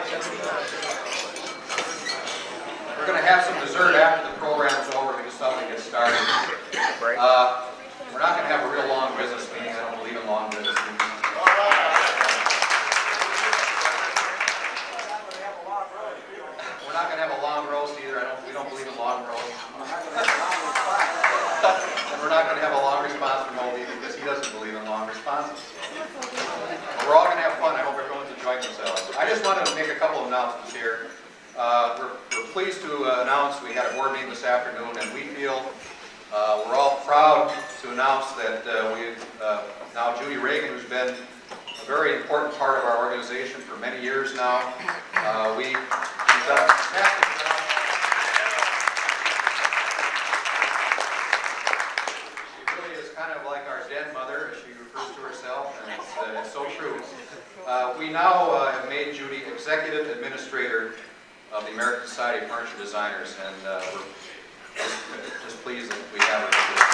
We're going to have some dessert after the program's over because something gets started. We're not going to have a real long business meeting. I don't believe in long business meetings. We're not going to have a long roast either. We don't believe in long roast. And we're not going to have a long response from Oldie because he doesn't believe in long responses. But we're all going to have fun. I hope everyone's enjoying themselves. I just wanted to make a couple of announcements here. We're pleased to announce we had a board meeting this afternoon, and we feel we're all proud to announce that now Judy Reagan, who's been a very important part of our organization for many years now, she's done a fantastic job. She really is kind of like our den mother, as she refers to herself, and it's so true. We now have made Judy Executive Administrator of the American Society of Furniture Designers, and we're just pleased that we have her here.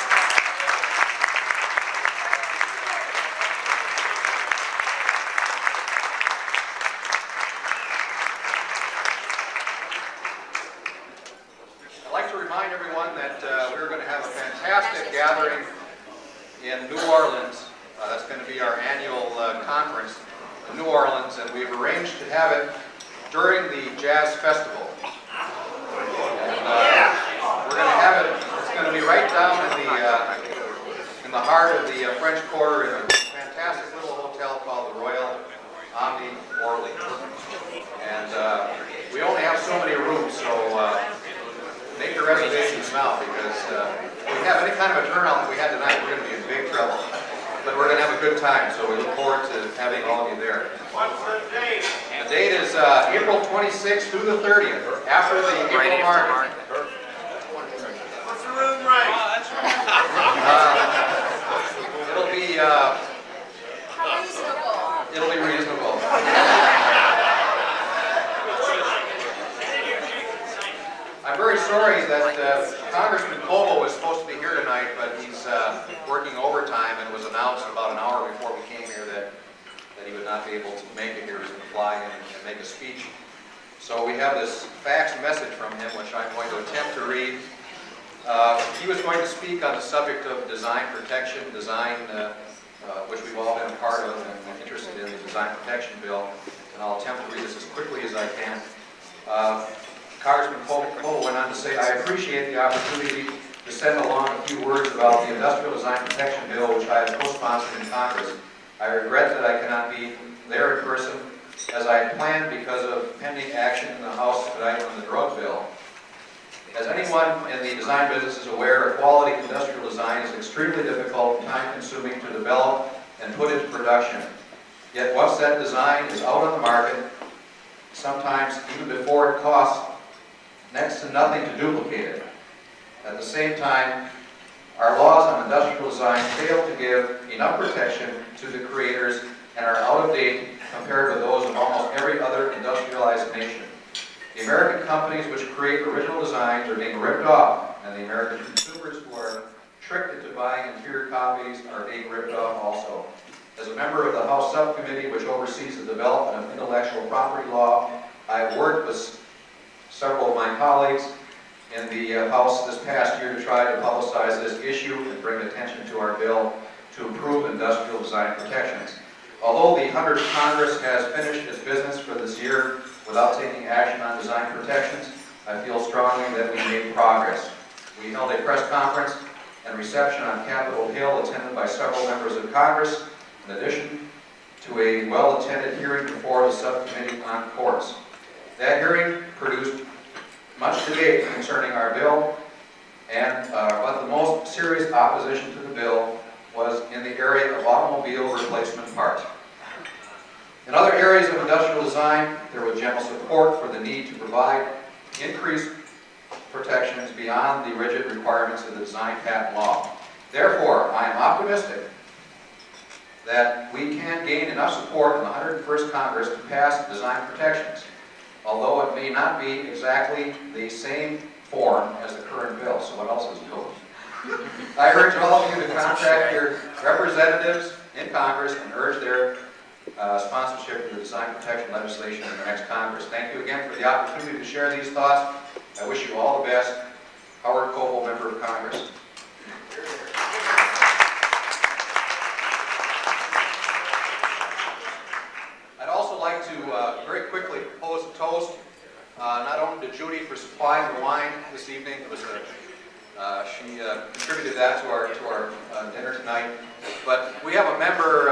I'd like to remind everyone that we're going to have a fantastic gathering in New Orleans. That's going to be our annual conference in New Orleans, and we've arranged to have it during the Jazz Festival. And we're going to have it, it's going to be right down in the heart of the French Quarter in a fantastic little hotel called the Royal Omni Orly. And we only have so many rooms, so make your reservations now, because if we have any kind of a turnout that we had tonight, we're going to be in big trouble. But we're going to have a good time, so we look forward to having all of you there. What's the date? The date is April 26th through the 30th, after the April market. What's the room rate? It'll be reasonable. I'm very sorry that Congressman Cobo was supposed to be here tonight, but he's working overtime, and it was announced about an hour before we came here that he would not be able to make it here. He was going to fly in and make a speech. So we have this fax message from him, which I'm going to attempt to read. He was going to speak on the subject of design protection, which we've all been a part of and interested in, the design protection bill. And I'll attempt to read this as quickly as I can. Congressman Cobo went on to say, "I appreciate the opportunity to send along a few words about the Industrial Design Protection Bill, which I have co-sponsored in Congress. I regret that I cannot be there in person, as I had planned because of pending action in the House tonight on the drug bill. As anyone in the design business is aware, quality industrial design is extremely difficult and time-consuming to develop and put into production. Yet once that design is out on the market, sometimes even before it costs next to nothing to duplicate it. At the same time, our laws on industrial design fail to give enough protection to the creators and are out of date compared with those of almost every other industrialized nation. The American companies which create original designs are being ripped off, and the American consumers who are tricked into buying inferior copies are being ripped off also. As a member of the House Subcommittee which oversees the development of intellectual property law, I have worked with several of my colleagues in the House this past year to try to publicize this issue and bring attention to our bill to improve industrial design protections. Although the 100th Congress has finished its business for this year without taking action on design protections, I feel strongly that we made progress. We held a press conference and reception on Capitol Hill attended by several members of Congress, in addition to a well-attended hearing before the Subcommittee on Courts. That hearing produced much debate concerning our bill, but the most serious opposition to the bill was in the area of automobile replacement parts. In other areas of industrial design, there was general support for the need to provide increased protections beyond the rigid requirements of the design patent law. Therefore, I am optimistic that we can gain enough support in the 101st Congress to pass design protections, although it may not be exactly the same form as the current bill. So what else is new? I urge all of you to contact your representatives in Congress and urge their sponsorship of the design protection legislation in the next Congress. Thank you again for the opportunity to share these thoughts. I wish you all the best. Howard Coble, Member of Congress. I'd also like to very quickly pose a toast, not only to Judy for supplying the wine this evening. It was she contributed that to our dinner tonight. But we have a member,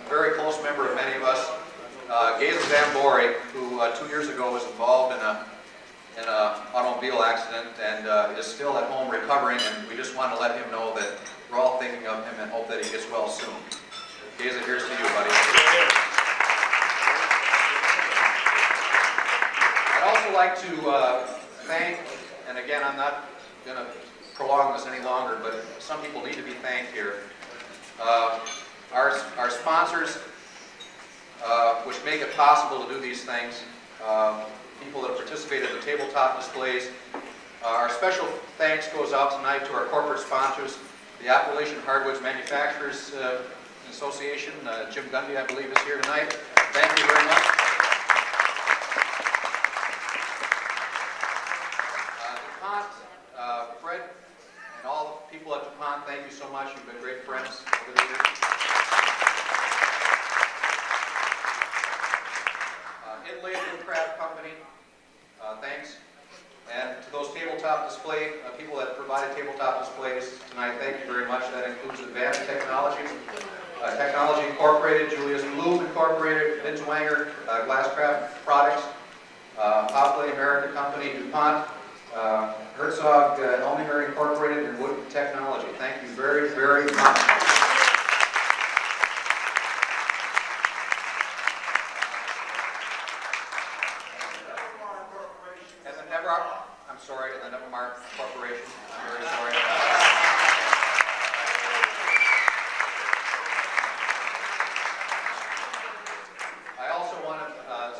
very close member of many of us, Geza Zambori, who 2 years ago was involved in an automobile accident and is still at home recovering. And we just want to let him know that we're all thinking of him and hope that he gets well soon. Geza, here's to you, buddy. I'd also like to thank, and again, I'm not going to prolong this any longer, but some people need to be thanked here. Our sponsors, which make it possible to do these things, people that participate in the tabletop displays. Our special thanks goes out tonight to our corporate sponsors, the Appalachian Hardwoods Manufacturers Association. Jim Gundy, I believe, is here tonight. Thank you very much. DuPont, Fred, and all the people at DuPont, thank you so much. You've been great friends over the years. Inlay Woodcraft Company, thanks. And to those tabletop display people that provided tabletop displays tonight, thank you very much. That includes Advanced Technologies, Technology Incorporated, Julius Blum Incorporated, Binswanger Glasscraft Products, Popley American Company, DuPont, Herzog Elminger Incorporated, and Wood Technology. Thank you very, very much. And the Nevermark Corporation. I'm very sorry. I also want to,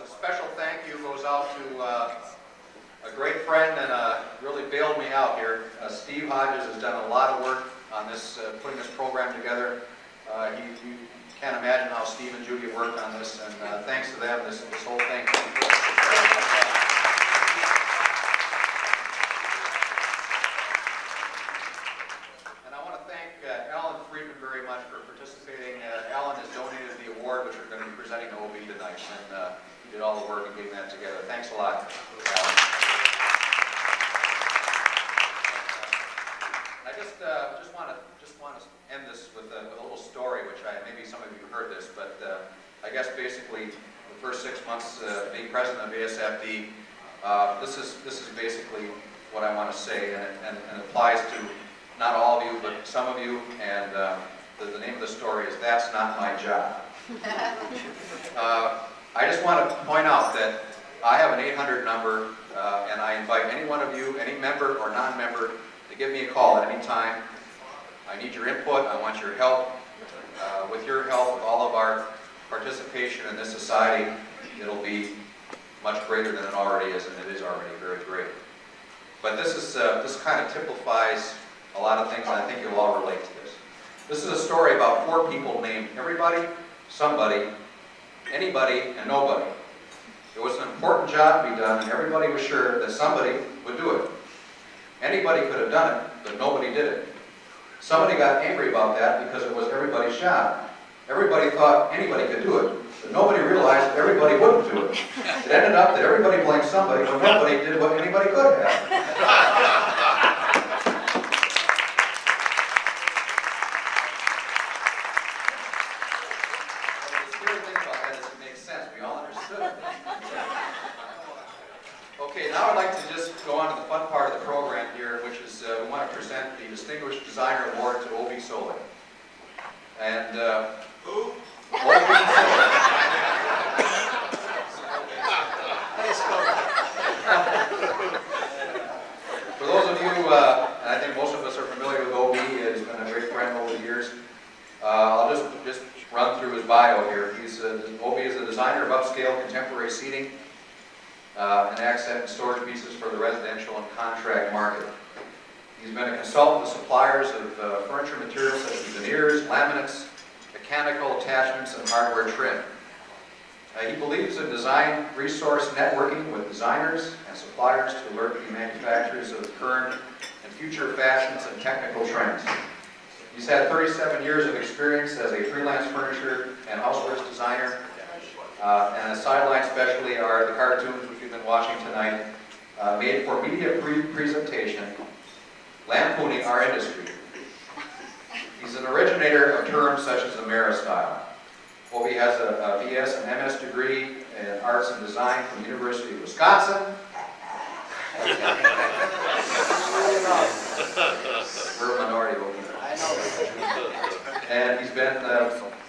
a special thank you goes out to a great friend and really bailed me out here. Steve Hodges has done a lot of work on this, putting this program together. You can't imagine how Steve and Judy worked on this, and thanks to them, this whole thing. And I want to thank Alan Friedman very much for participating. Alan has donated the award, which we're going to be presenting to OB tonight, and he did all the work in getting that together. Thanks a lot, Alan. I just want to end this with a little story, which maybe some of you heard this, but I guess basically the first 6 months being president of ASFD, this is basically what I want to say, and it applies to not all of you, but some of you. And the name of the story is "That's Not My Job." I just want to point out that I have an 800 number, and I invite any one of you, any member or non-member, to give me a call at any time. I need your input. I want your help. With your help, with all of our participation in this society, it'll be much greater than it already is, and it is already very great. But this kind of typifies a lot of things, and I think you'll all relate to this. This is a story about 4 people named everybody, somebody, anybody, and nobody. It was an important job to be done, and everybody was sure that somebody would do it. Anybody could have done it, but nobody did it. Somebody got angry about that because it was everybody's job. Everybody thought anybody could do it, but nobody realized everybody wouldn't do it. It ended up that everybody blamed somebody when nobody did what anybody could have. The scary thing about that is it makes sense. We all understood it. Okay, now I'd like to just go on to the fun part of the program here, which is we want to present the Distinguished Designer Award to OB Solie. And who? OB Solie. For those of you, and I think most of us are familiar with OB, he's been a great friend over the years. I'll just run through his bio here. OB is a designer of upscale contemporary seating and accent and storage pieces for the residential and contract market. He's been a consultant to suppliers of furniture materials such as veneers, laminates, mechanical attachments, and hardware trim. He believes in design resource networking with designers and suppliers to alert the manufacturers of the current and future fashions and technical trends. He's had 37 years of experience as a freelance furniture and housewares designer, and a sideline specialty are the cartoons which we've been watching tonight, made for media presentation, lampooning our industry. He's an originator of terms such as Ameristyle. Obi has a BS and MS degree in Arts and Design from the University of Wisconsin. We're a minority, Obi. I know. And he's been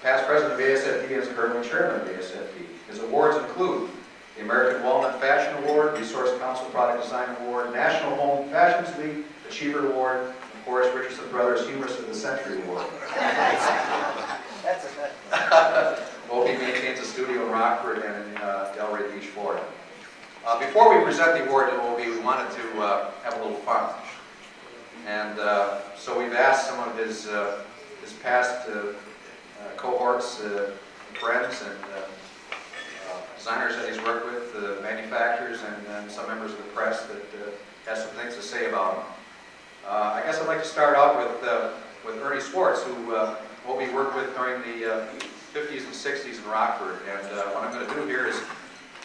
past president of ASFD and is currently chairman of ASFD. His awards include the American Walnut Fashion Award, Resource Council Product Design Award, National Home Fashions League Achiever Award, and of course Richardson Brothers Humorist of the Century Award. That's a Obi maintains a studio in Rockford and in Delray Beach, Florida. Before we present the award to Obi, we wanted to have a little fun. And so we've asked some of his past cohorts, friends, and designers that he's worked with, manufacturers, and some members of the press that have some things to say about him. I guess I'd like to start out with Ernie Swartz, who Obi worked with during the 50s and 60s in Rockford. And what I'm going to do here is,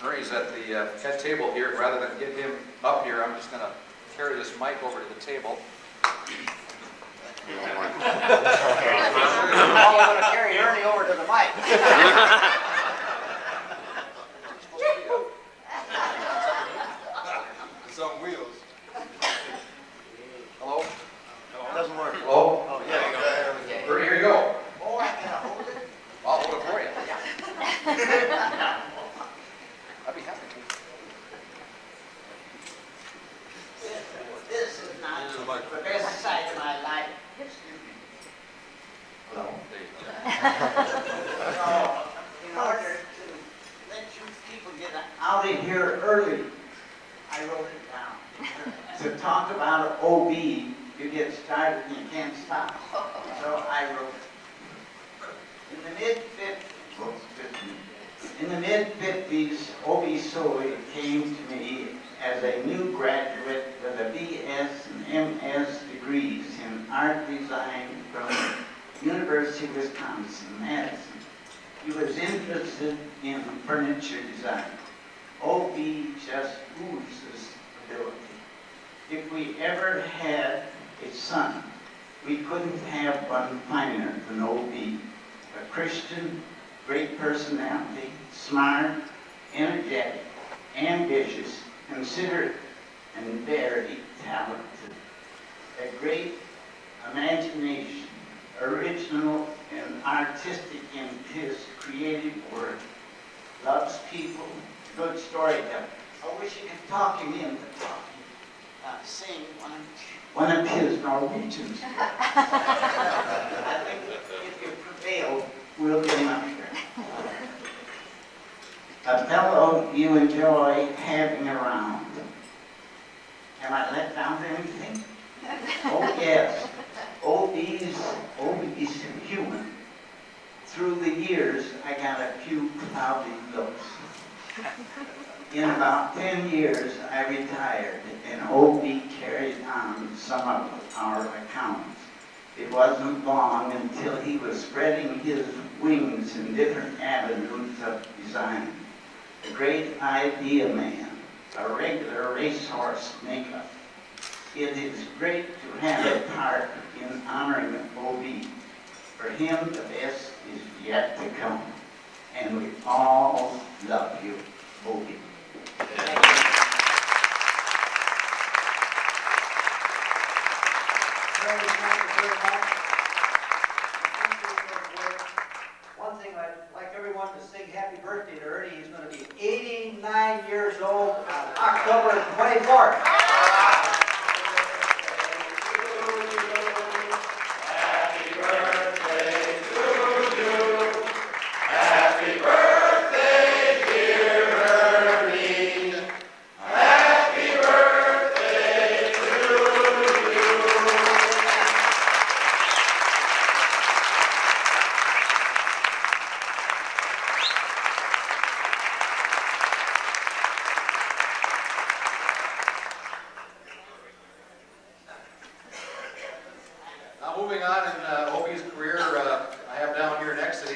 Ernie's at the head table here. Rather than get him up here, I'm just going to carry this mic over to the table. Oh, I'm going to carry Ernie over to the mic. It's on wheels. Hello? It doesn't work. Hello? Oh, yeah. Ernie, here you go. Oh, I can hold it? I'll hold it for you. I'd be happy to. This is not the best side of my life. Hello. So, in order to let you people get out of here early, I wrote it down. To talk about OB, you get started and you can't stop. So I wrote it. In the mid-50s, Obi Solie came to me as a new graduate with a BS and MS degrees in art design from University of Wisconsin, Madison. He was interested in furniture design. OB just oozes ability. If we ever had a son, we couldn't have one finer than OB. A Christian, great personality, smart, energetic, ambitious, considerate, and very talented. A great imagination, original and artistic in his creative work. Loves people, good storyteller. I wish you could talk him into talking. Sing one of his Norwegians. I think if you prevail, we'll get him up here. A fellow you enjoy having around. Am I let down to anything? Oh yes, OB's human. Through the years, I got a few cloudy looks. In about 10 years, I retired, and OB carried on some of our accounts. It wasn't long until he was spreading his wings in different avenues of design. A great idea man, a regular racehorse makeup. It is great to have a part in honoring OB. For him, the best is yet to come. And we all love you, OB. Thank you very much. One thing I'd like everyone to sing happy birthday to Ernie. He's going to be 89 years old on October 24th.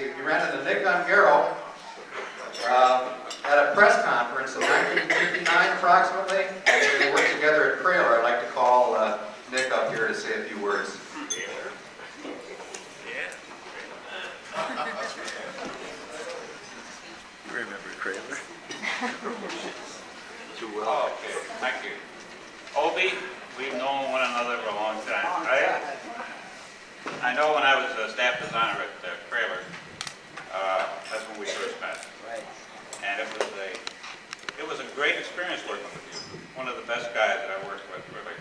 he ran into Nick Ungaro at a press conference in 1959 approximately. They worked together at Trailer. I'd like to call Nick up here to say a few words. You remember Kramer? Too well. Okay, thank you. Obie, we've known one another for a long time, right? I know when I was a staff designer at Trailer, that's when we first met. Right. And it was a great experience working with you. One of the best guys that I worked with, really.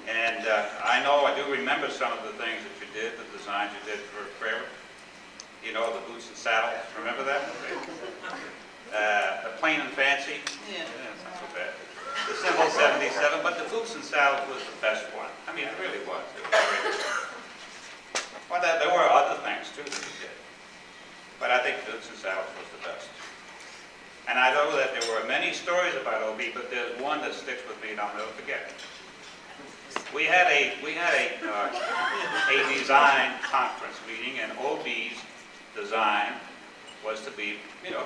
And I do remember some of the things that you did, the designs you did for Trailer. You know, the boots and saddles, remember that? The plain and fancy, it's not so bad. The Symbol 77, but the boots and saddles was the best one. I mean, it really was. It was great. Well, there were other things too that you did, but I think boots and saddles was the best. And I know that there were many stories about OB, but there's one that sticks with me and I'll never forget. We had a design conference meeting, and OB's design was to be,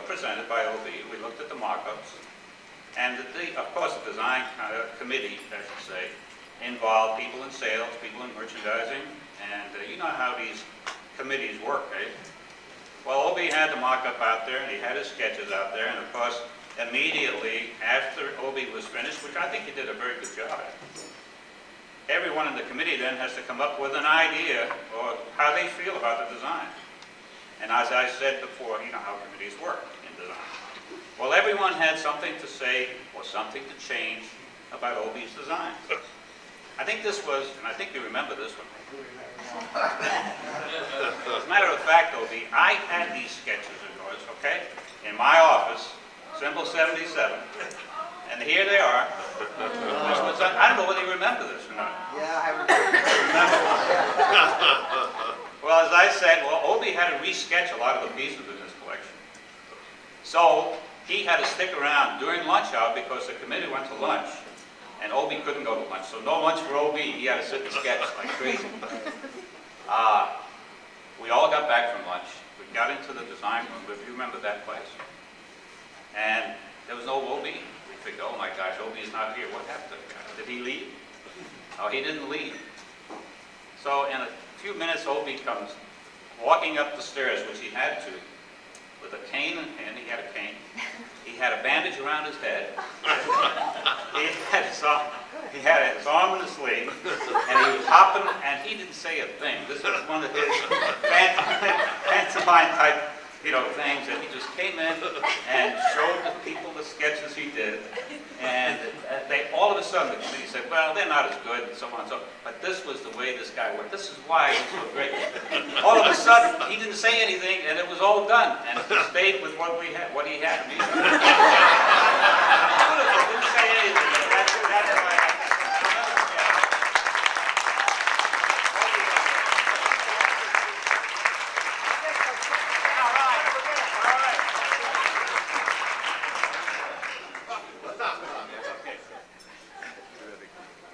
presented by OB. We looked at the mock-ups, and of course the design committee, I should say, involved people in sales, people in merchandising, and you know how these committees work, eh? Well, OB had the mock-up out there, and he had his sketches out there, and of course, immediately after OB was finished, which I think he did a very good job at, everyone in the committee then has to come up with an idea or how they feel about the design. And as I said before, you know how committees work in design. Well, everyone had something to say or something to change about OB's design. I think this was, and I think you remember this one. As a matter of fact, OB, I had these sketches of yours, okay, in my office, Symbol 77, and here they are. I don't know whether you remember this or not. Yeah, I remember. Well, as I said, OB had to re-sketch a lot of the pieces in his collection. So he had to stick around during lunch hour because the committee went to lunch, and OB couldn't go to lunch. So no lunch for OB. He had to sit and sketch like crazy. We all got back from lunch. We got into the design room, if you remember that place. And there was no OB. We figured, oh my gosh, OB's not here. What happened to the guy? Did he leave? Oh, he didn't leave. So in a few minutes, OB comes walking up the stairs, which he had to, with a cane in hand. He had a cane. He had a bandage around his head. He had his arm in his sleeve, and he was hopping, and he didn't say a thing. This was one of his pantomime type, things, and he just came in and showed the people the sketches he did, and all of a sudden the committee said, well, they're not as good, and so on and so on, but this was the way this guy worked. This is why he's so great. All of a sudden, he didn't say anything, and it was all done, and he stayed with what he had. Beautiful, didn't say anything. That's why.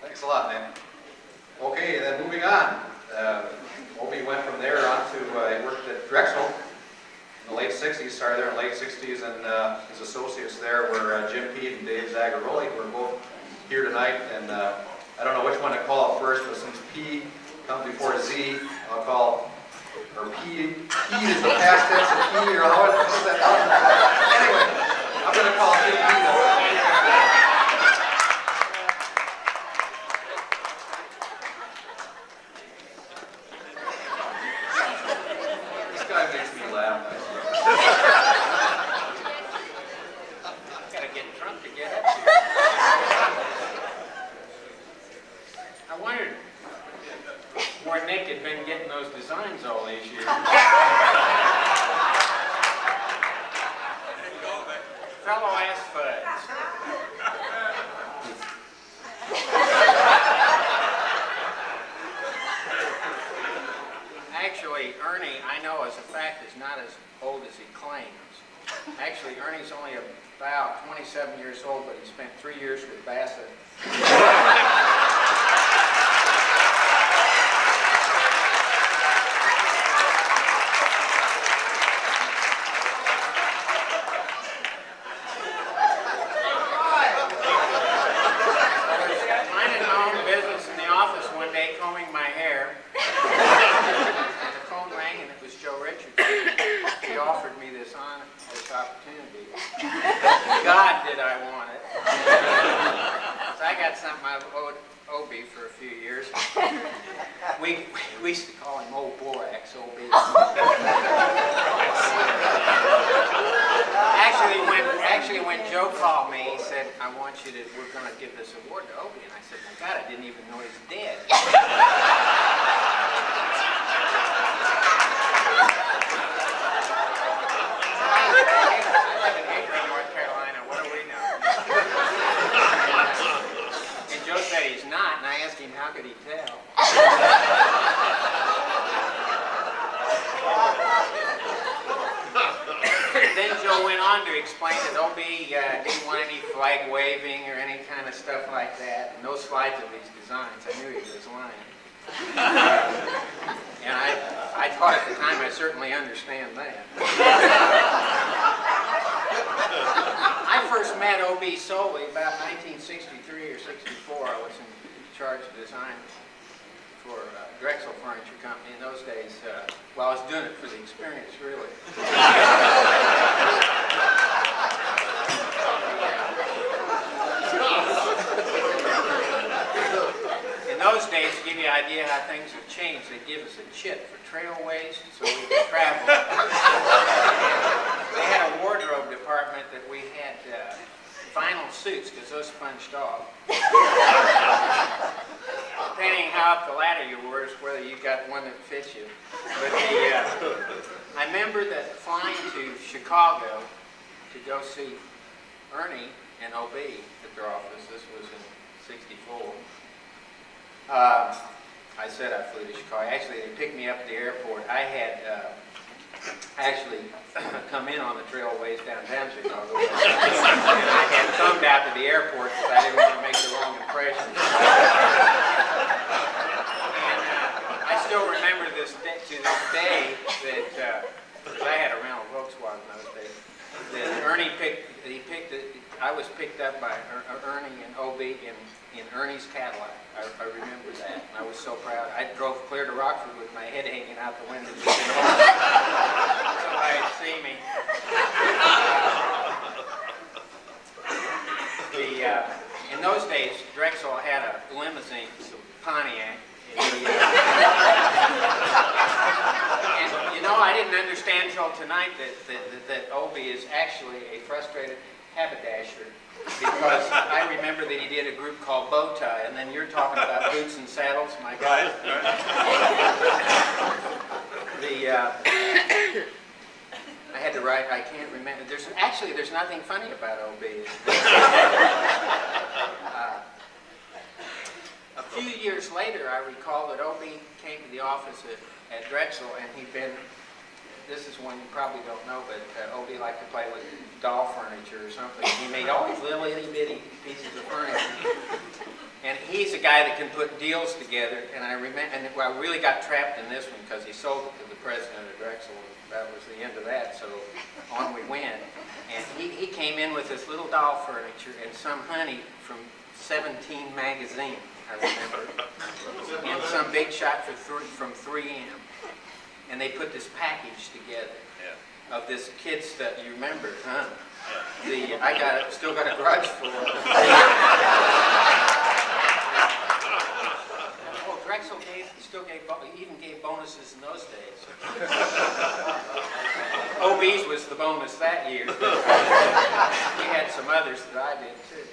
Thanks a lot, man. Okay, then moving on. Obie went from there on to, he worked at Drexel in the late 60s, started there in the late 60s, and his associates there were Jim Pete and Dave Zagaroli, who are both here tonight, and I don't know which one to call it first, but since P comes before Z, I'll call, or P is the past tense of P, or how is that? Anyway, I'm going to call Jim Pete. Actually, Ernie, I know as a fact, is not as old as he claims. Actually, Ernie's only about 27 years old, but he spent 3 years with Bassett. OB offered me this opportunity. God, did I want it. So I got something I owed OB for a few years. We used to call him Old Borax, OB. Actually, when Joe called me, he said, we're going to give this award to Obie. And I said, my God, I didn't even know he's dead. I live in Hickory, North Carolina. What do we know? And Joe said he's not, and I asked him, how could he tell? Then Joe went on to explain that OB didn't want any flag waving or any kind of stuff like that, and no slides of his designs. I knew he was lying. And I thought at the time I certainly understand that. I first met OB Solie about 1963 or 64. I was in charge of design for Drexel Furniture Company in those days. Well, I was doing it for the experience, really. In those days, to give you an idea how things have changed, they give us a chit for trailways so we could travel. They had a wardrobe department that we had vinyl suits because those sponged off. Depending how up the ladder you were is whether you got one that fits you. But I remember that flying to Chicago to go see Ernie and OB at their office. This was in '64. I said I flew to Chicago. Actually, they picked me up at the airport. I had actually come in on the trailways downtown Chicago. And I had thumbed out to the airport because I didn't want to make the wrong impression. And I still remember this day, to this day that, because I had a rental Volkswagen those days, that Ernie I was picked up by Ernie and OB in Ernie's Cadillac. I remember that, and I was so proud. I drove clear to Rockford with my head hanging out the window. Somebody'd see me. In those days, Drexel had a limousine, Pontiac. And you know, I didn't understand until tonight that OB is actually a frustrated haberdasher. Because I remember that he did a group called Bowtie, and then you're talking about boots and saddles, my God. I had to write, I can't remember. There's nothing funny about OB. A few years later, I recall that OB came to the office at Drexel, and he'd been, this is one you probably don't know, but OB liked to play with doll furniture or something. He made all these little itty bitty pieces of furniture. And he's a guy that can put deals together. And I really got trapped in this one because he sold it to the president of Drexel. That was the end of that, so on we went. And he came in with this little doll furniture and some honey from 17 magazine, I remember. And some big shot from 3M. And they put this package together of this kid stuff. You remember, huh? Still got a grudge for it. Oh, Drexel even gave bonuses in those days. OB's was the bonus that year. We had some others that I did too.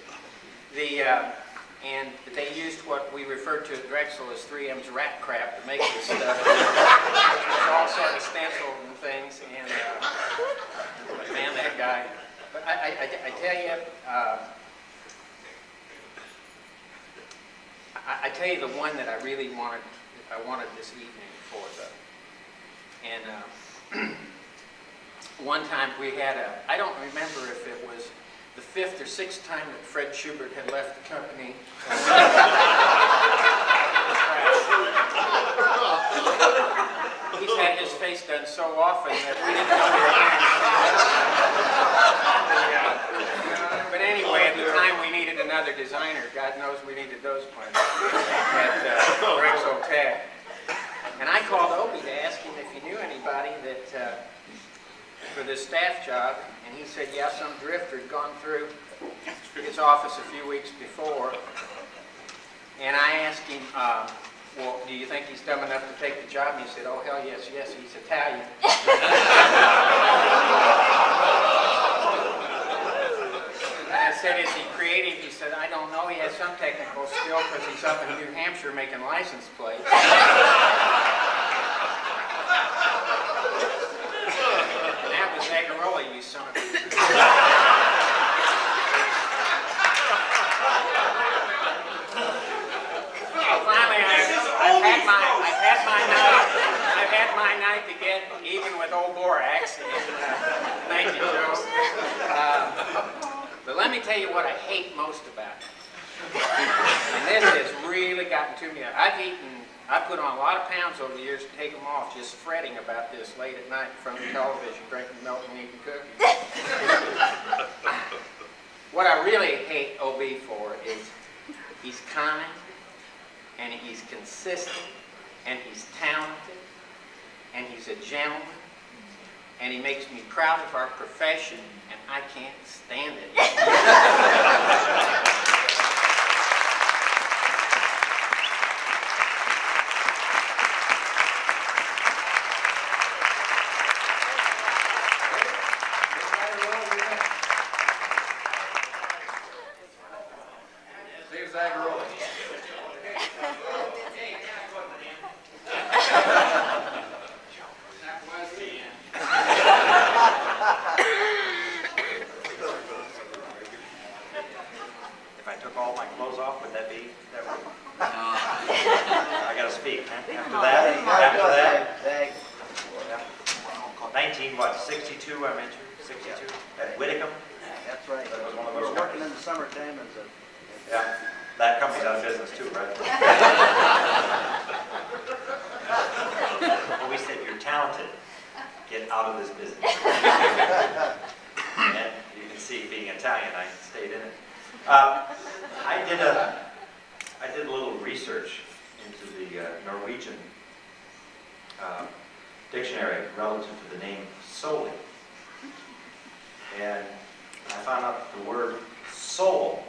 And they used what we referred to at Drexel as 3M's rat crap to make this stuff. It's all sort of stenciled and things, and man, that guy. But I tell you, I tell you the one that I really wanted this evening for, though. And one time we had I don't remember if it was the 5th or 6th time that Fred Schubert had left the company. He's had his face done so often that we didn't know where. But anyway, at the time we needed another designer. God knows we needed those plenty at Drexel Tech. And I called Obie to ask him if he knew anybody that for this staff job, and he said, yeah, some drifter had gone through his office a few weeks before, and I asked him, well, do you think he's dumb enough to take the job? And he said, oh, hell yes, yes, he's Italian. I said, is he creative? He said, I don't know. He has some technical skill because he's up in New Hampshire making license plates. And that was Zagaroli, you son of a... Finally, I've had my night to get even with old Borax. Thank you, Joe. But let me tell you what I hate most about it. And this has really gotten to me. I put on a lot of pounds over the years to take them off, just fretting about this late at night in front of the television, drinking milk and eating cookies. What I really hate OB for is he's kind, and he's consistent, and he's talented, and he's a gentleman, and he makes me proud of our profession, and I can't stand it. Steve Zagaroli. If I took all my clothes off, would that be? That would, I got to speak. Huh? After that, Zag. yeah. 62, I mentioned, 62, at Whitcomb. That's right. That was one of We those were working in companies. the summertime as a... Yeah, that company's out of business too, right? Well, we said, you're talented, get out of this business. And you can see, being Italian, I stayed in it. I did a little research into the Norwegian dictionary relative to the name Solie. And I found out the word soul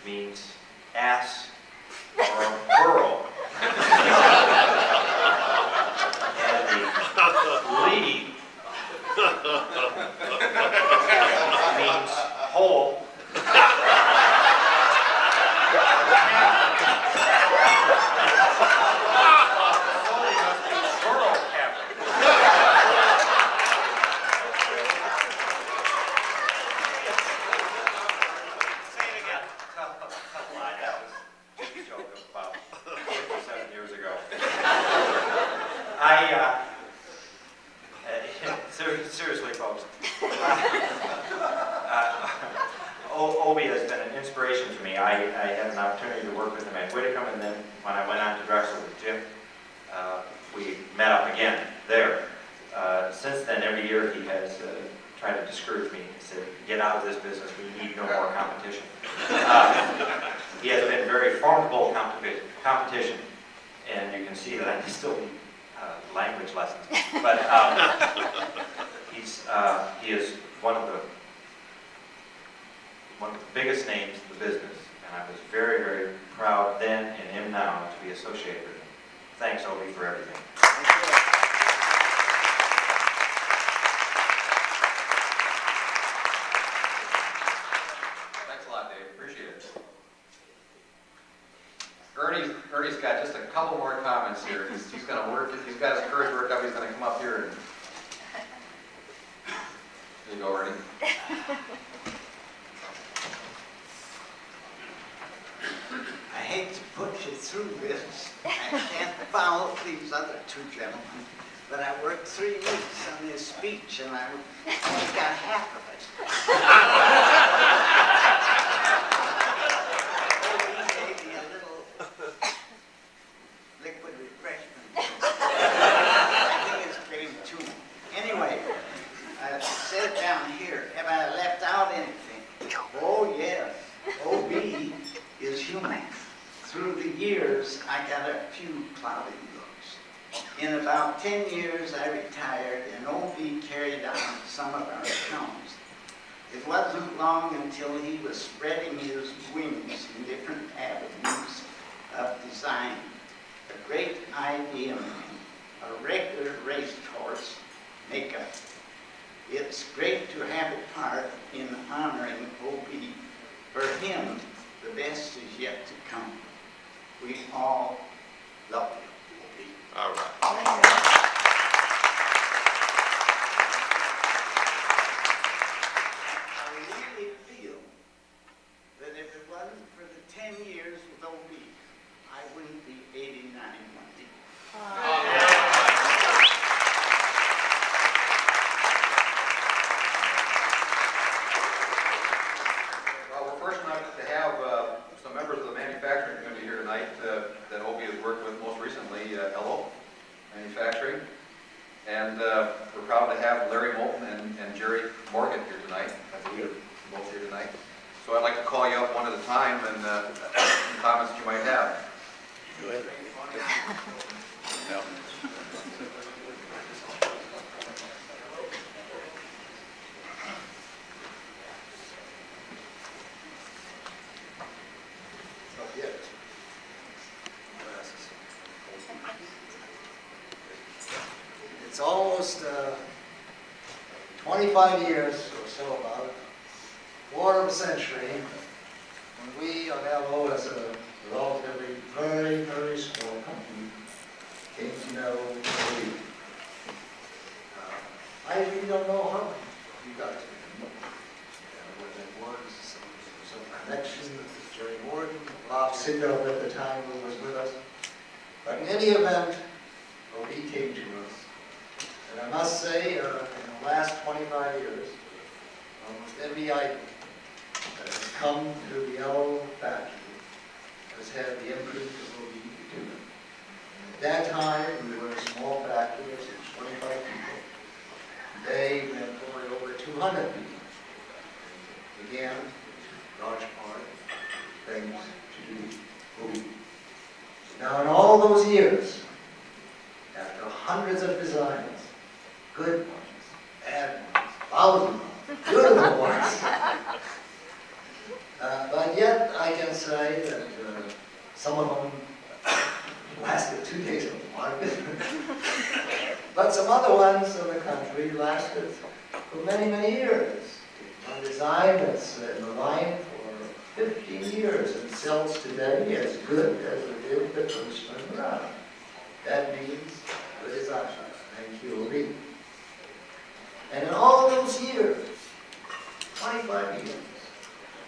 means ass or burrow. And the Lee means hole. Seriously, folks, Obi has been an inspiration to me. I had an opportunity to work with him at Whitcomb, and then when I went on to Drexel with Jim, we met up again there. Since then, every year he has tried to discourage me. He said, get out of this business, we need no more competition. He has been very formidable competition, and you can see that I still need language lessons. But he is one of the biggest names in the business, and I was very, very proud then and am now to be associated with him. Thanks, Obi, for everything. Thanks a lot, Dave. Appreciate it. Ernie's got just a couple more comments here. He's going to work. He's got his courage worked up. He's going to come up here and. There you go, Ernie. I hate to put you through this. I can't follow these other two gentlemen, but I worked 3 weeks on this speech, and I only got half of it. He gave me a little liquid refreshment. I think it's getting too. Anyway, I said down here, have I left out anything? Oh yes, OB is human. Through the years, I got a few cloudy looks. In about 10 years, I retired, and OB carried on some of our accounts. It wasn't long until he was spreading his wings in different avenues of design. A great idea man, a regular racehorse makeup. It's great to have a part in honoring OB. For him, the best is yet to come. We all love you, OB. All right. I really feel that if it wasn't for the 10 years with OB, I wouldn't be 89 one day. Well, we're fortunate enough to have some members of the manufacturing community here tonight that OB has worked with most recently, Hello Manufacturing. And we're proud to have Larry Moulton and Jerry Morgan here tonight. I believe they're both here tonight. So I'd like to call you up one at a time and some comments that you might have. Go ahead. No. It's almost 25 years or so, about a quarter of a century, when we on LO, as a relatively very, very small company, came to know OB. I really don't know how we got to know what that was, some connection with Jerry Morgan, Bob Sindo at the time who was with us. But in any event, OB came to us. And I must say, in the last 25 years, almost every item that has come to the LO factory has had the imprint of OB to it. At that time, we were a small factory of 25 people. Today, we employ over 200 people. Again, large part, thanks to OB. Now, in all those years, after hundreds of designs, good ones, bad ones, lousy ones, beautiful ones. But yet, I can say that some of them lasted 2 days on the market. But some other ones in the country lasted for many, many years. One design that's in the line for 15 years and sells today as good as it did the first time around. That means good design. Thank you, OB. And in all those years, 25 years,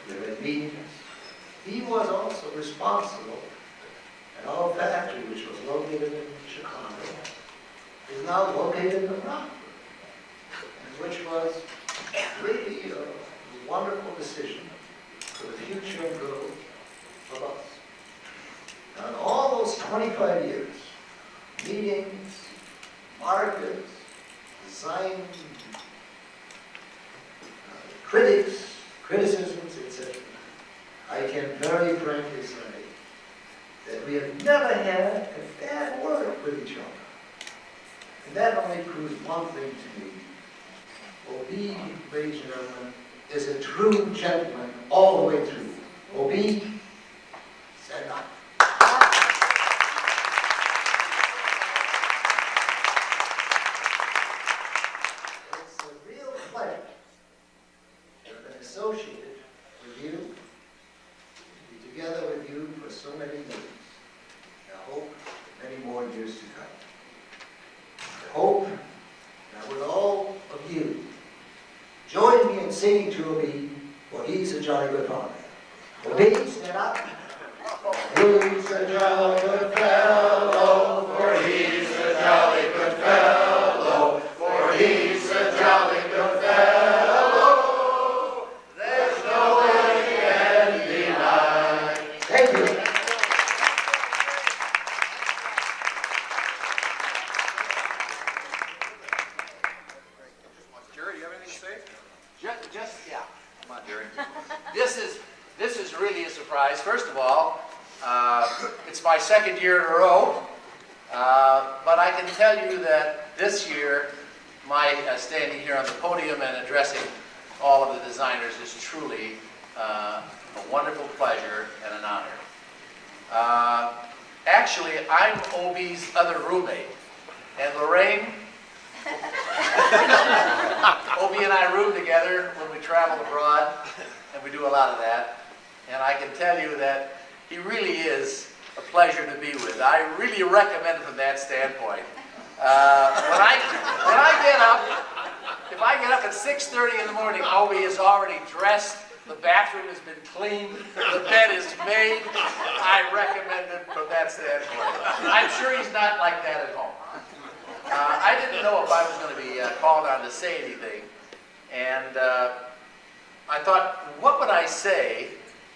we were at meetings. He was also responsible at our factory, which was located in Chicago, is now located in Rockford, and which was really a wonderful decision for the future and growth of us. Now, in all those 25 years, meetings, markets, design, criticisms, etc., I can very frankly say that we have never had a bad word with each other. And that only proves one thing to me. OB, ladies and gentlemen, is a true gentleman all the way through. OB, stand up. It's a real pleasure to have been associated with you, to be together with you for so many years. And I hope many more years to come. I hope that with all of you, join me in singing to OB, for he's a jolly good father. OB, stand up. He's a jolly good fellow, for he's a jolly good fellow, for he's a jolly good fellow. There's no way can deny. Thank you. Jerry, do you have anything to say? Yeah. Come on, Jerry. This is really a surprise. First of all, it's my second year in a row But I can tell you that this year, my standing here on the podium and addressing all of the designers is truly a wonderful pleasure and an honor. Actually, I'm OB's other roommate, and Lorraine, OB and I room together when we travel abroad, and we do a lot of that. And I can tell you that he really is a pleasure to be with. I really recommend him from that standpoint. When I get up, if I get up at 6:30 in the morning, OB is already dressed, the bathroom has been cleaned, the bed is made. I recommend it from that standpoint. I'm sure he's not like that at home. I didn't know if I was going to be called on to say anything, and I thought, what would I say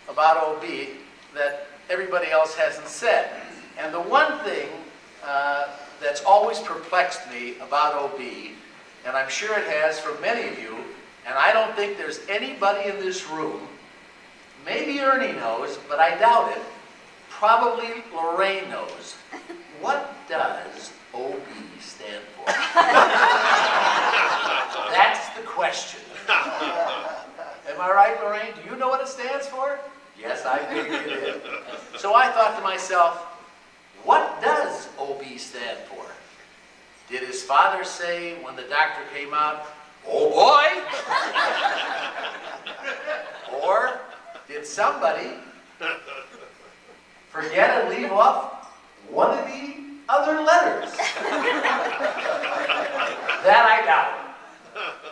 about OB that everybody else hasn't said? And the one thing that's always perplexed me about OB, and I'm sure it has for many of you, and I don't think there's anybody in this room, maybe Ernie knows, but I doubt it, probably Lorraine knows. What does OB stand for? That's the question. Am I right, Lorraine? Do you know what it stands for? Yes, I think it is. So I thought to myself, what does OB stand for? Did his father say when the doctor came out, "Oh boy"? Or did somebody forget and leave off one of the other letters? That I doubt.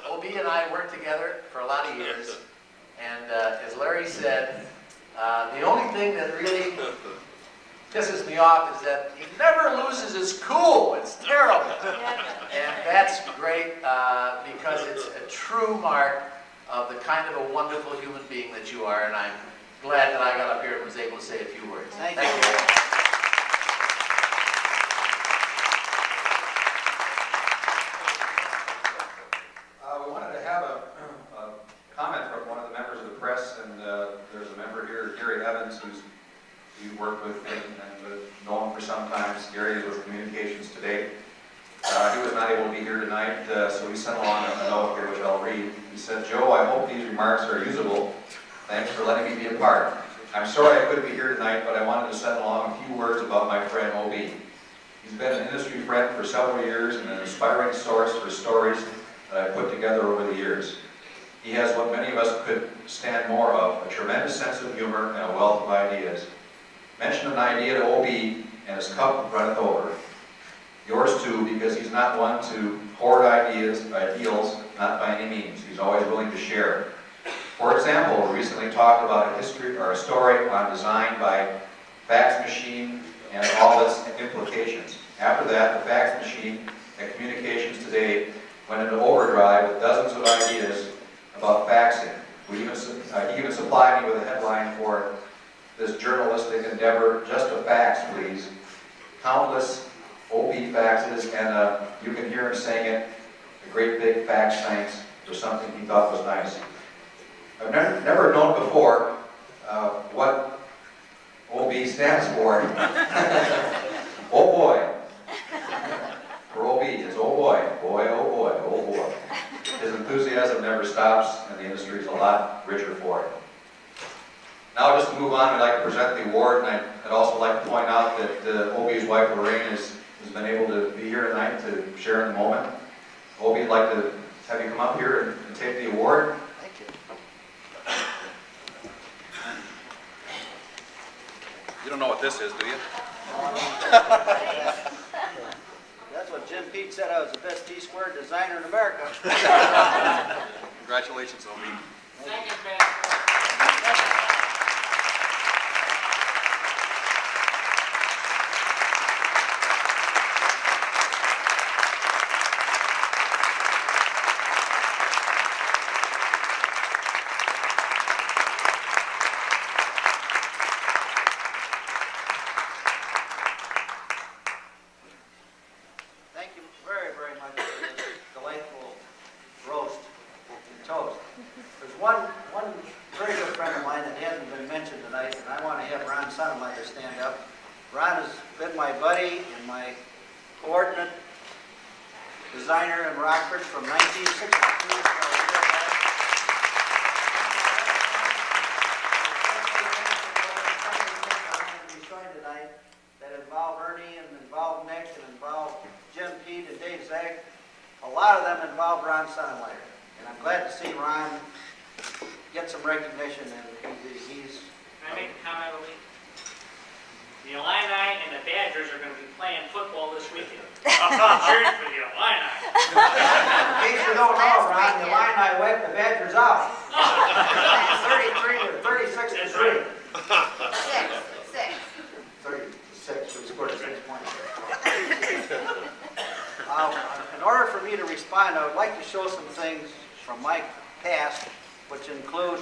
OB and I worked together for a lot of years, and as Larry said, the only thing that really pisses me off is that he never loses his cool. It's terrible. And that's great because it's a true mark of the kind of a wonderful human being that you are, and I'm glad that I got up here and was able to say a few words. Thank you. We wanted to have a comment from one of the members of the press, and there's a member here, Gary Evans, who's we worked with and known for some time. Gary is with Communications Today. He was not able to be here tonight, so we sent along a note here, which I'll read. He said, "Joe, I hope these remarks are usable. Thanks for letting me be a part. I'm sorry I couldn't be here tonight, but I wanted to send along a few words about my friend OB. He's been an industry friend for several years and an inspiring source for stories that I've put together over the years. He has what many of us could stand more of, a tremendous sense of humor and a wealth of ideas. Mention an idea to OB and his cup runneth over. Yours too, because he's not one to hoard ideals, not by any means. He's always willing to share. For example, we recently talked about a history or a story on design by fax machine and all its implications. After that, the fax machine and Communications Today went into overdrive with dozens of ideas about faxing. He even supplied me with a headline for this journalistic endeavor, "Just a fax, please." Countless OB faxes, and you can hear him saying it, a great big fax thanks for something he thought was nice. I've never known before what OB stands for. Oh boy. For OB, it's oh boy, boy, oh boy, oh boy. His enthusiasm never stops, and the industry is a lot richer for it. Now, just to move on, I'd like to present the award, and I'd also like to point out that OB's wife, Lorraine, has been able to be here tonight to share in the moment. OB, I'd like to have you come up here and take the award. Thank you. You don't know what this is, do you? That's what Jim Pete said. I was the best T-squared designer in America. Congratulations, OB. Thank you, man. Thank you very, very much for this delightful roast and toast. There's one very good friend of mine that hasn't been mentioned tonight, and I want to have Ron Sonnemeyer stand up. Ron has been my buddy and my coordinate designer in Rockford from 1962. Tonight that involve Ernie and involve Nick and involve Jim Pete and Dave Zag. A lot of them involve Ron Sonnenleiter. And I'm glad to see Ron get some recognition, and he's... Can I make a comment, Lee? The Illini and the Badgers are going to be playing football this weekend. I'm cheering for the Illini. In case you don't know, Ron, the Illini wiped the Badgers out. 33 to 36 to 3. 36. We scored 6 points. In order for me to respond, I would like to show some things from my past, which include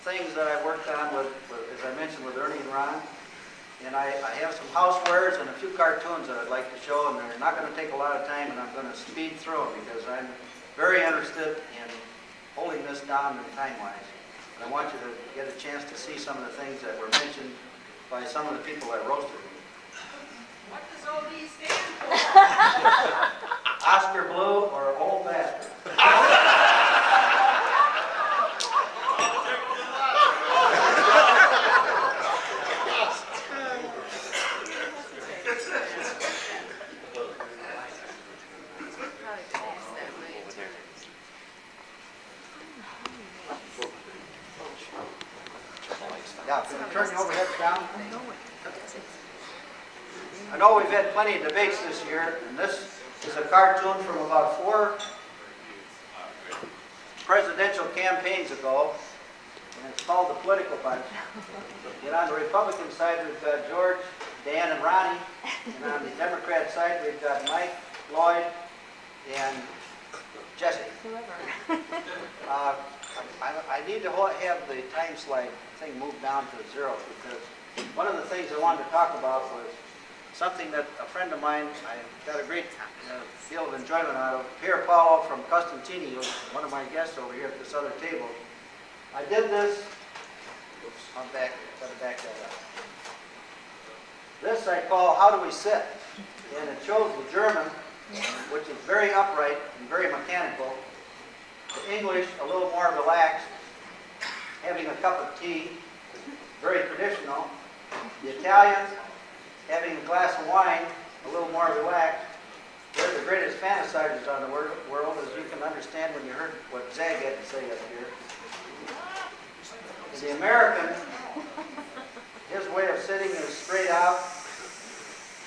things that I worked on with, as I mentioned, with Ernie and Ron. And I have some housewares and a few cartoons that I'd like to show, and they're not going to take a lot of time, and I'm going to speed through them because I'm very interested in holding this down in time-wise. And I want you to get a chance to see some of the things that were mentioned by some of the people that roasted me. What does OB stand for? Oscar Blue or Old Bastard. Yeah, can you turn the overhead down? I know we've had plenty of debates this year, and this is a cartoon from about 4 presidential campaigns ago, and it's called The Political Bunch. And on the Republican side, we've got George, Dan, and Ronnie, and on the Democrat side, we've got Mike, Lloyd, and Jesse. I need to have the time slide thing moved down to 0 because one of the things I wanted to talk about was something that a friend of mine, I got a great deal of enjoyment out of. Pierre Paolo from Costantini, who's one of my guests over here at this other table. I did this, oops, I'm back, gotta back that up. This I call How Do We Sit? And it shows the German, which is very upright and very mechanical. The English, a little more relaxed, having a cup of tea, very traditional. The Italians, having a glass of wine, a little more relaxed. They're the greatest fantasizers on the world, as you can understand when you heard what Zag had to say up here. And the American, his way of sitting is straight out,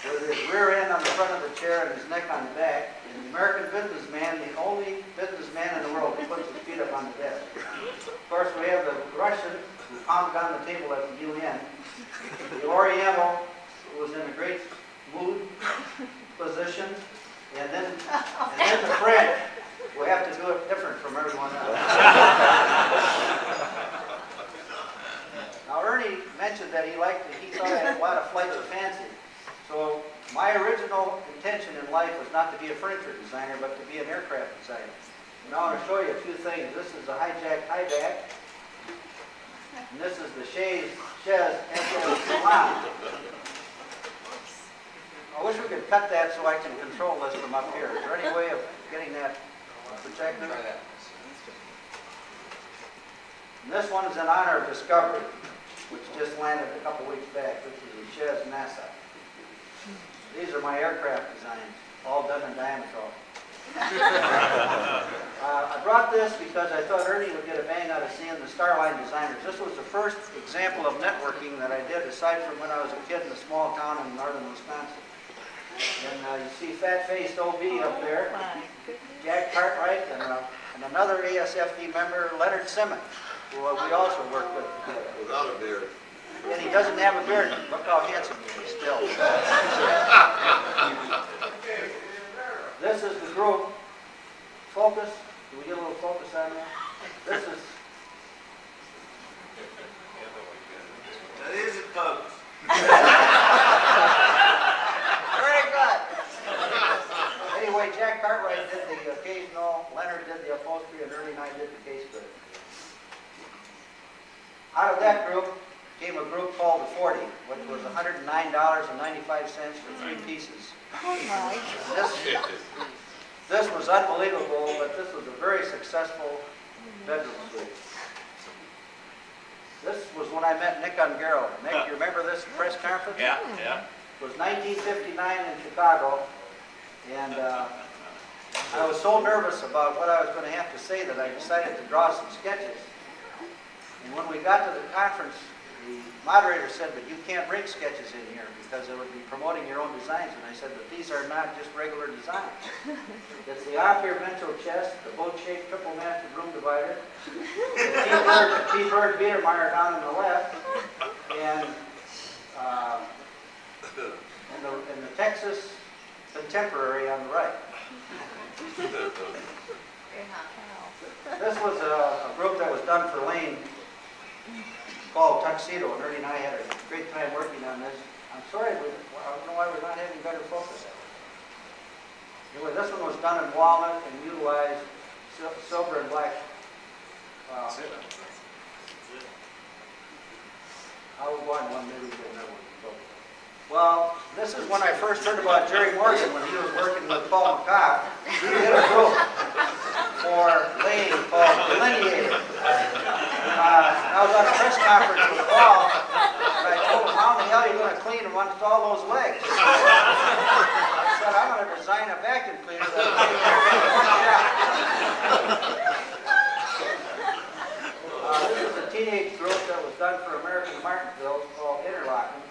with his rear end on the front of the chair and his neck on the back. And the American businessman, the only businessman in the world who puts his feet up on the desk. Of course, we have the Russian, who pounded on the table at the UN. The Oriental, who was in a great mood position. And then the French, who have to do it different from everyone else. Now, Ernie mentioned that he thought I had a lot of flights of fancy. So my original intention in life was not to be a furniture designer, but to be an aircraft designer. And I want to show you a few things. This is the hijack high back, and this is the CHAISSTELOUNGE. I wish we could cut that so I can control this from up here. Is there any way of getting that projected? And this one is in honor of Discovery, which just landed a couple weeks back. This is the Chaise NASA. These are my aircraft designs, all done in Diametral. I brought this because I thought Ernie would get a bang out of seeing the Starline designers. This was the first example of networking that I did, aside from when I was a kid in a small town in northern Wisconsin. And you see fat-faced OB up there, Jack Cartwright, and another ASFD member, Leonard Simmons, who we also work with together. Without a beard. And he doesn't have a beard. Look how handsome he is still. This is the group. Focus. Do we get a little focus on that? This is... That is it, folks. Very good. Anyway, Jack Cartwright did the occasional, Leonard did the upholstery, and Ernie and I did the case grid. Out of that group came a group called the 40, which was $109.95 for 3 pieces. Oh my. This was unbelievable, but this was a very successful bedroom suite. This was when I met Nick Ungaro. Nick, you remember this press conference? Yeah, yeah. It was 1959 in Chicago, and I was so nervous about what I was going to have to say that I decided to draw some sketches. And when we got to the conference, the moderator said, but you can't bring sketches in here because it would be promoting your own designs. And I said, but these are not just regular designs. It's the Ampere ventral chest, the boat-shaped triple-masted room divider, the T-bird Biedermeier down on the left, and the Texas Contemporary on the right. This was a group that was done for Lane called Tuxedo, and Ernie and I had a great time working on this. I'm sorry, I don't know why we're not having better focus. Anyway, this one was done in walnut and utilized silver and black. I was one, maybe we get another one. Well, this is when I first heard about Jerry Morgan when he was working with Paul McCobb. He did a group for Lane called Delineator. I was at a press conference with Paul, and I told him, how the hell are you going to clean amongst all those legs? I said, I'm going to design a vacuum cleaner that will take care of it. This is a teenage group that was done for American Martinsville called Interlocking.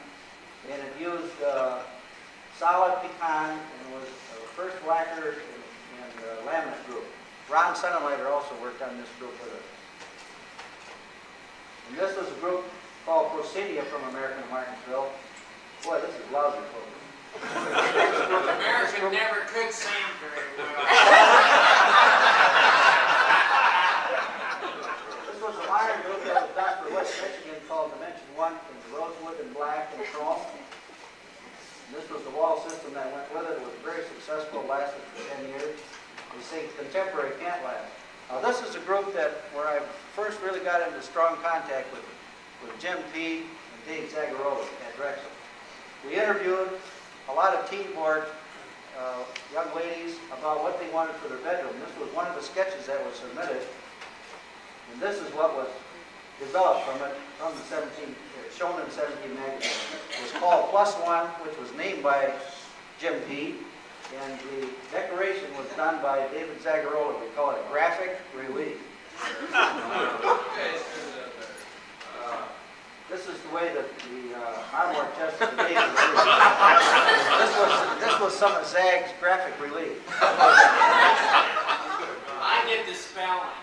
And it used solid pecan, and it was the first lacquer and laminate group. Ron Sennenleiter also worked on this group with us. And this was a group called Procedia from American Martinsville. Boy, this is lousy focus. American never could sing very well. This was a modern group that was done for West Michigan called Dimension 1 from rosewood and black and chrome. And this was the wall system that went with it. It was very successful, lasted for 10 years. You see, contemporary can't last. Now this is a group where I first really got into strong contact with Jim P. and Dave Zagarola at Drexel. We interviewed a lot of teen board young ladies about what they wanted for their bedroom. This was one of the sketches that was submitted. And this is what was developed from it, from the shown in the 17 magazine. It was called Plus One, which was named by Jim P. And the decoration was done by David Zagarola. We call it graphic relief. This is the way that the armor chest of the David this was some of Zag's graphic relief. I did the spelling.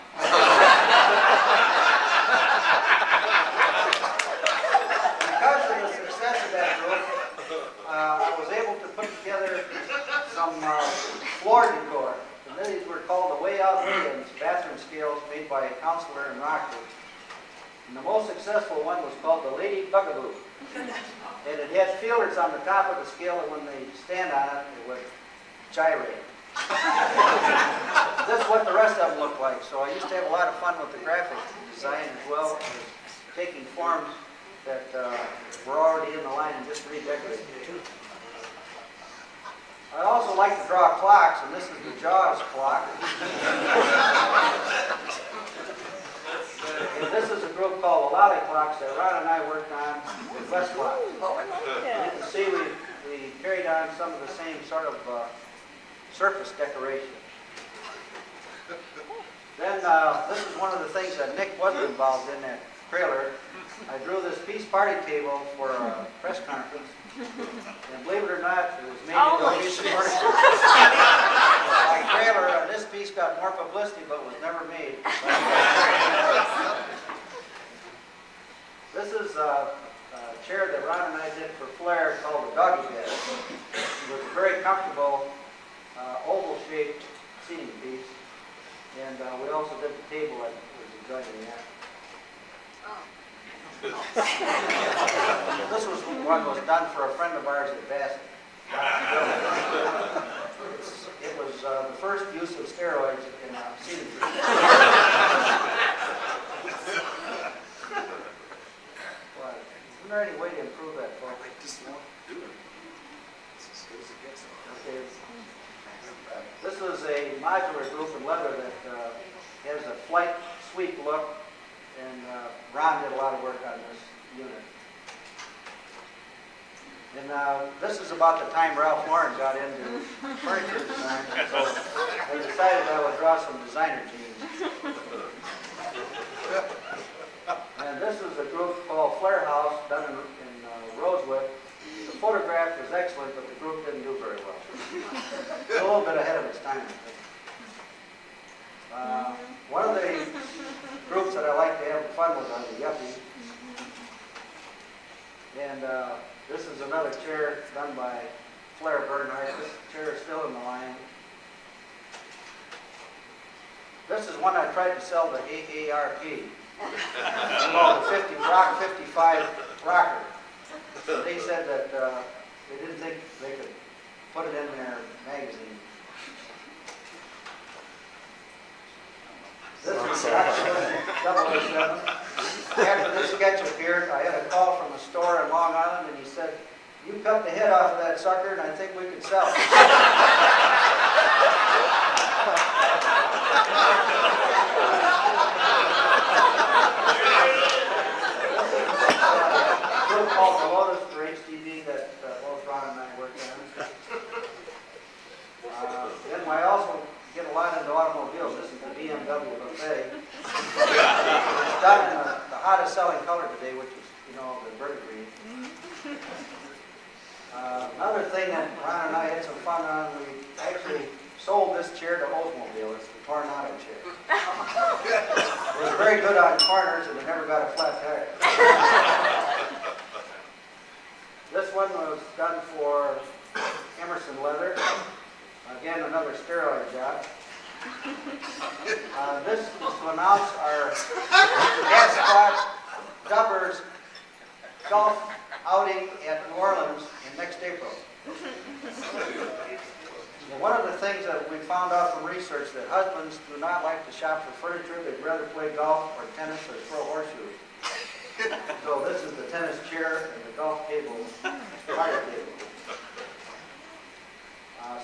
Because of the success of that group, I was able to put together some floor decor. And these were called the Way Out Williams bathroom scales made by Counselor in Rockford. And the most successful one was called the Lady Bugaboo. And it had feelers on the top of the scale, and when they stand on it, it would gyrate. This is what the rest of them look like. So I used to have a lot of fun with the graphic design as well as taking forms that were already in the line and just redecorating it. I also like to draw clocks, and this is the Jaws clock. And this is a group called the Lolly Clocks that Ron and I worked on with West Clock. You can see we carried on some of the same sort of surface decoration. Then this is one of the things that Nick wasn't involved in, that trailer. I drew this peace party table for a press conference. And believe it or not, it was made into a piece of furniture. My trailer on this piece got more publicity, but was never made. This is a chair that Ron and I did for Flair called the Doggy Bed. It was a very comfortable, oval-shaped seating piece. And we also did the table that was enjoying that. This was one that was done for a friend of ours at BASSETT. It was the first use of steroids in seating treatment. flight suite look, and Ron did a lot of work on this unit. And this is about the time Ralph Lauren got into furniture design, so I decided I would draw some designer teams. And this is a group called Flair House, done in Rosewood. The photograph was excellent, but the group didn't do very well. It's a little bit ahead of its time, I think. One of the groups that I like to have fun with are the Yuppies. And this is another chair done by Flair Bernhardt. This chair is still in the line. This is one I tried to sell to AARP. Called the Rock 55 rocker. They said that they didn't think they could put it in their magazine. This is actually 007. After this sketch appeared, I had a call from a store in Long Island, and he said, "You cut the head off of that sucker, and I think we could sell it." Called the Lotus for HDD that both Ron and I worked on. Then I also get a lot into automobiles. This is the BMW buffet. It's done in the hottest selling color today, which is, the burnt green. Another thing that Ron and I had some fun on, we actually sold this chair to Oldsmobile. It's the Tornado chair. It was very good on corners, and it never got a flat tire. This one was done for Emerson Leather. Again, another steroid job. This is to announce our Ascot Dubbers golf outing at New Orleans in next April. One of the things that we found out from research that husbands do not like to shop for furniture. They'd rather play golf or tennis or throw horseshoes. So this is the tennis chair and the golf table, fire table.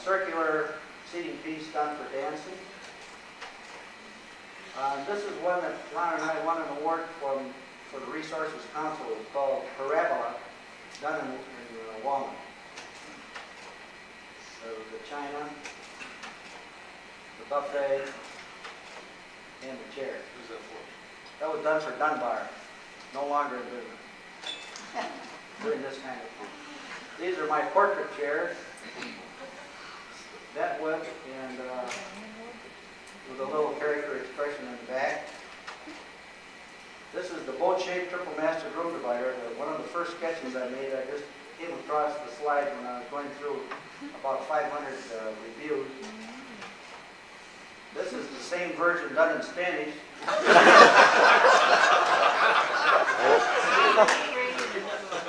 Circular seating piece done for dancing. This is one that Ron and I won an award for the Resources Council. It's called Parabola, done in walnut. So the china, the buffet, and the chair. Who's that for? That was done for Dunbar. No longer in business. Doing this kind of thing. These are my portrait chairs. That wood and with a little character expression in the back. This is the boat-shaped triple-masted room divider. One of the first sketches I made, I just came across the slide when I was going through about 500 reviews. This is the same version done in Spanish.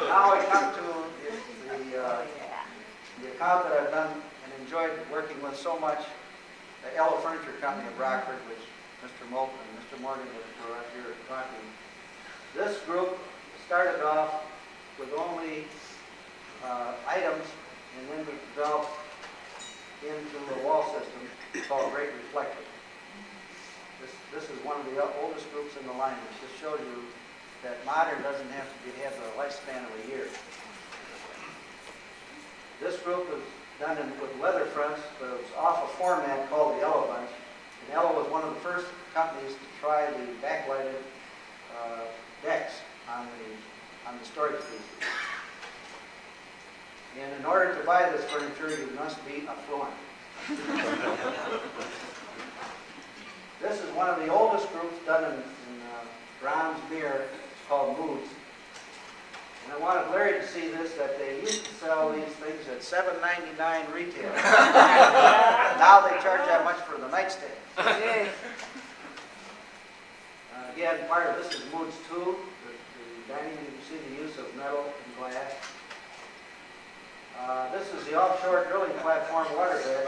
Now I come to the account that I've done and enjoyed working with so much, the Yellow Furniture Company of Rockford, which Mr. Moulton and Mr. Morgan were up here talking. This group started off with only items, and then we developed into a wall system called Great Reflective. This is one of the oldest groups in the line, which just shows you that modern doesn't have to have the lifespan of a year. This group was done with leather fronts, but it was off a format called the Yellow Bunch. And Yellow was one of the first companies to try the backlighted decks on the storage pieces. And in order to buy this furniture, you must be affluent. This is one of the oldest groups done in bronze mirror. It's called Moods. And I wanted Larry to see this, that they used to sell these things at $7.99 retail. Now they charge that much for the nightstand. Again, part of this is Moods 2. The dining, you can see the use of metal and glass. This is the offshore drilling platform waterbed.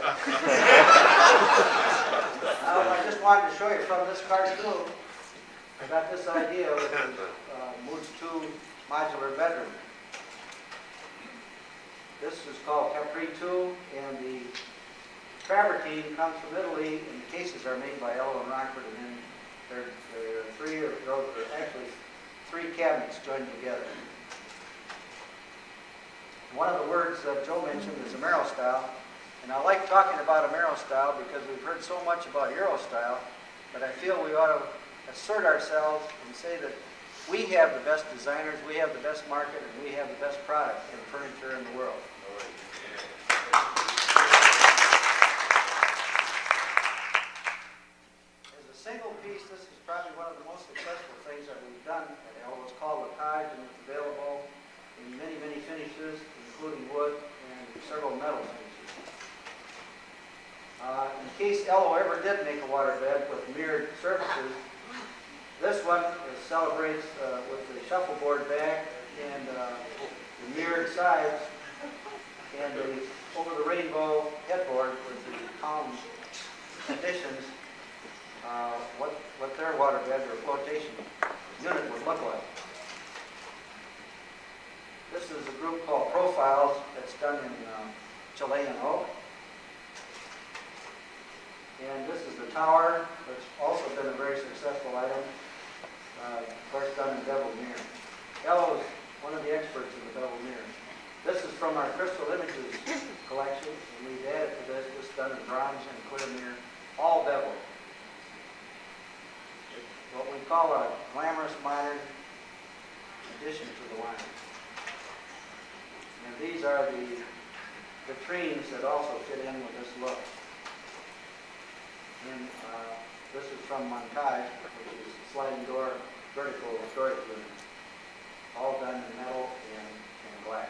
I just wanted to show you from this cartoon, I got this idea with the Moods 2 modular bedroom. This is called Capri 2, and the travertine comes from Italy, and the cases are made by Yellow and Rockford, and then They're actually three cabinets joined together. One of the words that Joe mentioned is Amerostyle, and I like talking about Amerostyle because we've heard so much about Eurostyle, but I feel we ought to assert ourselves and say that we have the best designers, we have the best market, and we have the best product in furniture in the world. As a single piece, this is probably one of the most successful things that we've done at Ello. It's called the Taj, and it's available in many, many finishes, including wood and several metal finishes. In case Ello ever did make a waterbed with mirrored surfaces, this one celebrates with the shuffleboard back and the mirrored sides and the over-the-rainbow headboard with the calm additions, what their waterbed or flotation unit would look like. This is a group called Profiles that's done in Chilean oak. And this is the tower, which also been a very successful item, of course done in beveled mirror. Ello is one of the experts in the beveled mirror. This is from our Crystal Images collection, and we've added to this, just done in bronze and clear mirror, all beveled. It's what we call a glamorous modern addition to the line. And these are the vitrines that also fit in with this look. And this is from Montage, which is a sliding door, vertical storage unit. All done in metal and glass.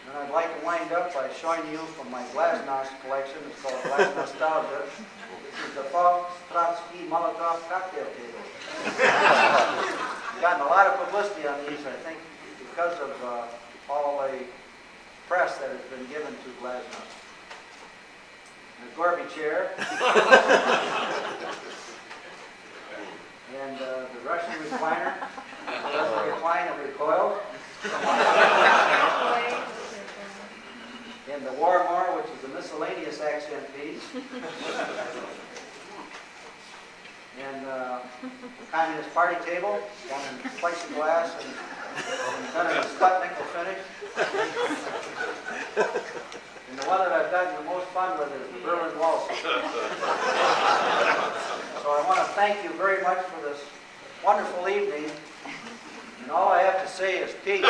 And I'd like to wind up by showing you from my Glasnost collection. It's called Glass Nostalgia. This is the Fox Trotsky Molotov cocktail table. Gotten a lot of publicity on these, I think, because of all the press that has been given to Glasnost. The Gorby chair. And the Russian recliner. It doesn't recline, it recoils. And the Warmore, which is a miscellaneous accent piece. And the Communist Party table, done in plexiglass and done in a scut nickel finish. And the one that I've gotten the most fun with is the Berlin Wall. So I want to thank you very much for this wonderful evening. And all I have to say is peace.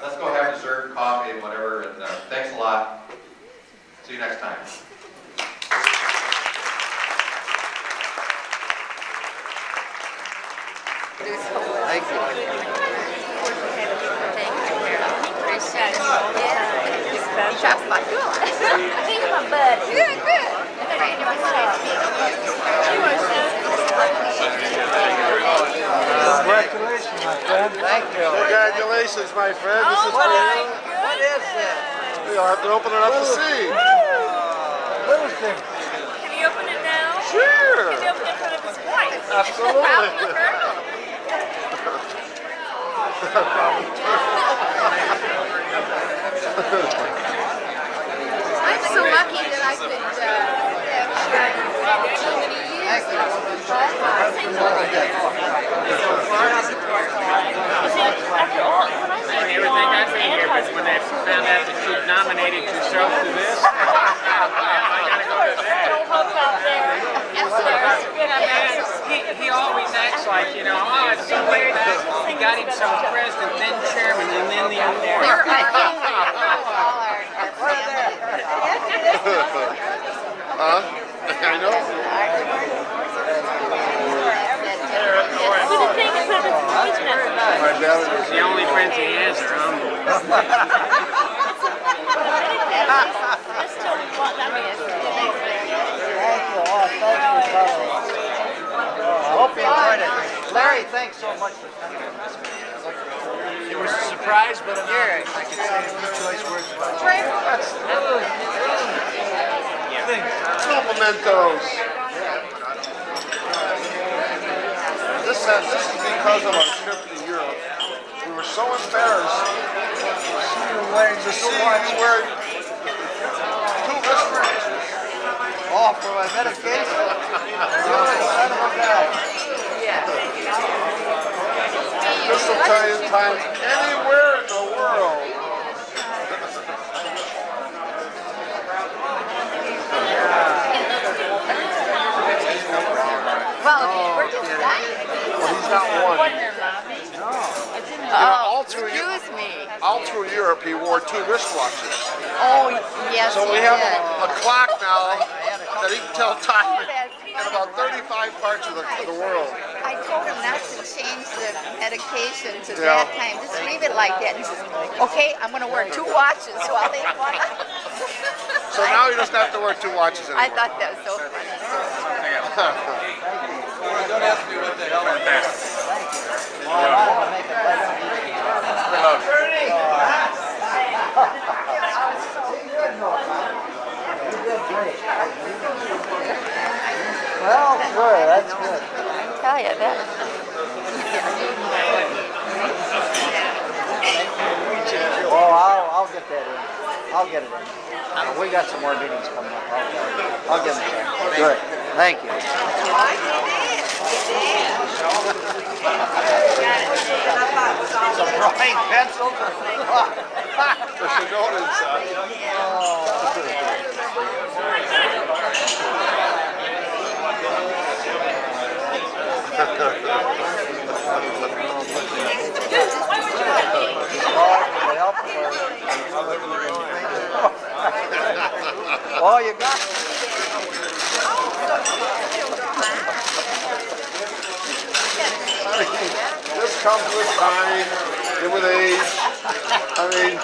Let's go have dessert, coffee, and whatever, and thanks a lot. See you next time. Thank you. You chopped my good. He's my buddy. Good, good. Congratulations, my friend. Thank you. Congratulations, my friend. This is for you. What is this? You'll have to open it up to see. Little thing. Can you open it now? Sure. Can you open it in front of his wife? Absolutely. I'm so lucky that I could have so many years. Everything I see here, but when they found out that she nominated yourself to this, I gotta go to that. He always acts like, you know, oh, it's so way back. He got himself president, then chairman, and then the other. Huh? I know. I hope you enjoyed it. Larry, thanks so much for coming to this meeting. It was a surprise, but I could say a few choice words about you. Complementos. This is because of our trip to Europe. We were so embarrassed to see you wearing two wristbands. Oh, for my medication? This will tell you time anywhere in the world. Well, we're just dying. Well, he's got one. Excuse me. All through Europe, he wore two wristwatches. Oh, yes, So we he have did. a clock now that he can tell time in about 35 parts of the world. I told him not to change the medication to Yeah. that time. Just leave it like that. And he says, okay, I'm going to wear two watches while they one. So now he doesn't have to wear two watches anymore. I thought that was so funny. You don't have to be what the hell I'm Well, good, that's good. I tell you that. Oh, I'll get that in. I'll get it in. We got some more meetings coming up. I'll get them in. Good. Thank you. Some drawing pencils. There's a note inside. Oh, you got it. This comes with time and with age. I mean,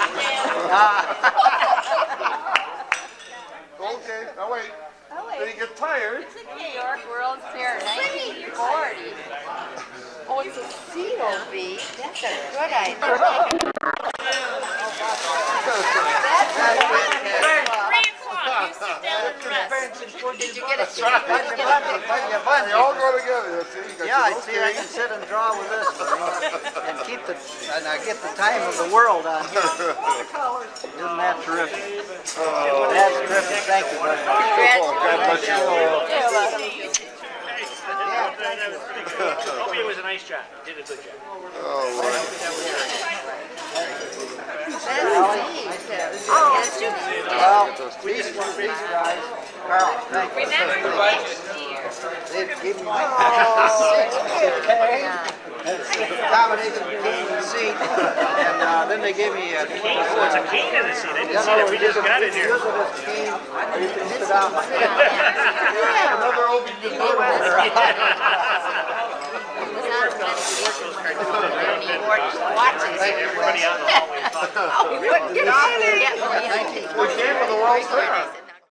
okay, now wait. Then you get tired. It's a New York World's Fair, 1940. Oh, it's a COB. That's a good idea. Did you get a They all go together, you see. You got Yeah, I your see. I can sit and draw with this, and keep the, and I get the time of the world on here. Isn't that terrific? That's terrific. Thank you very much. God bless you. Hope it was a nice job. You did a good job. Oh, Lord. Well, these guys, Carl, thank you. They gave me accommodation cane and seat, and then they gave me a cane. Oh, it's a cane in the seat. I didn't see that. We just got it here. Use it as a cane, or you can sit down like that. Another Obi Everybody out in the hallway. Oh, we wouldn't get off there yet. We came for the World's Fair.